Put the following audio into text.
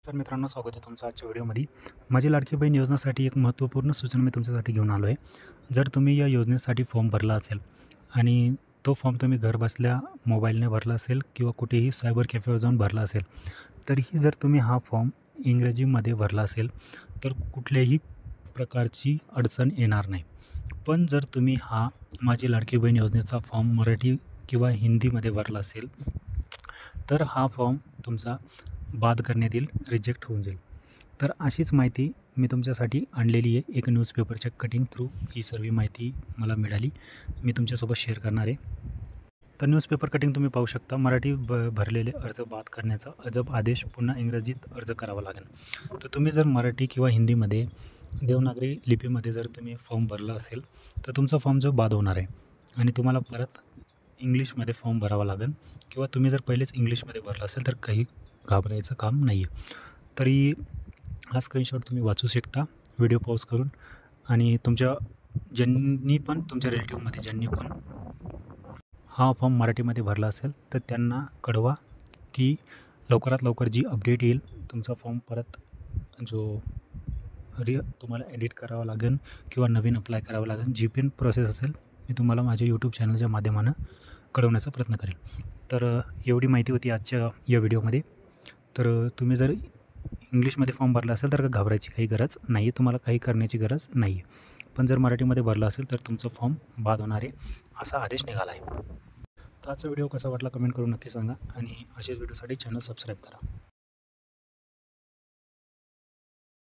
तर मित्रांनो, स्वागत आहे तुमचं आजच्या व्हिडिओमध्ये. माझी लाडकी बहीण योजनेसाठी एक महत्त्वपूर्ण सूचना मी तुमच्यासाठी घेऊन आलो आहे. जर तुम्ही या योजनेसाठी फॉर्म भरला असेल आणि तो फॉर्म तुम्ही घरबसल्या मोबाईलने भरला असेल किंवा कुठेही सायबर कॅफेवर जाऊन भरला असेल, तरीही जर तुम्ही हा फॉर्म इंग्रजीमध्ये भरला असेल तर कुठल्याही प्रकारची अडचण येणार नाही. पण जर तुम्ही हा माझी लाडकी बहीण योजनेचा फॉर्म मराठी किंवा हिंदीमध्ये भरला असेल तर हा फॉर्म तुमचा बाद करण्यात येईल, रिजेक्ट होऊन जाईल. तर अशीच माहिती मी तुमच्यासाठी आणलेली आहे. एक न्यूजपेपरच्या कटिंग थ्रू ही सर्व माहिती मला मिळाली, मी तुमच्यासोबत शेअर करणार आहे. तर न्यूजपेपर कटिंग तुम्ही पाहू शकता. मराठी भरलेले अर्ज बाद करण्याचा अजब आदेश, पुन्हा इंग्रजीत अर्ज करावा लागेल. तर तुम्ही जर मराठी किंवा हिंदीमध्ये देवनागरी लिपीमध्ये जर तुम्ही फॉर्म भरला असेल तर तुमचा फॉर्म जो बाद होणार आहे आणि तुम्हाला परत इंग्लिशमध्ये फॉर्म भरावा लागेल. किंवा तुम्ही जर पहिलेच इंग्लिशमध्ये भरला असेल तर काही घाबरायचं काम नाही आहे. तरी हा स्क्रीनशॉट तुम्ही वाचू शकता व्हिडिओ पॉज करून. आणि तुमच्या तुमच्या रिलेटिव्हमध्ये ज्यांनी पण हा फॉर्म मराठीमध्ये भरला असेल तर त्यांना कळवा की लवकरात लवकर जी अपडेट येईल तुमचा फॉर्म परत जो तुम्हाला एडिट करावा लागेल किंवा नवीन अप्लाय करावं लागेल, जी पण प्रोसेस असेल मी तुम्हाला माझ्या यूट्यूब चॅनलच्या माध्यमानं कळवण्याचा प्रयत्न करेल. तर एवढी माहिती होती आजच्या या व्हिडिओमध्ये. तर तुम्ही जर इंग्लिशमध्ये फॉर्म भरला असेल तर घाबरायची काही गरज नाही आहे, तुम्हाला काही करण्याची गरज नाही आहे. पण जर मराठीमध्ये भरला असेल तर तुमचं फॉर्म बाद होणार आहे, असा आदेश निघाला आहे. तर आजचा व्हिडिओ कसा वाटला कमेंट करून नक्की सांगा आणि अशाच व्हिडिओसाठी चॅनल सबस्क्राईब करा.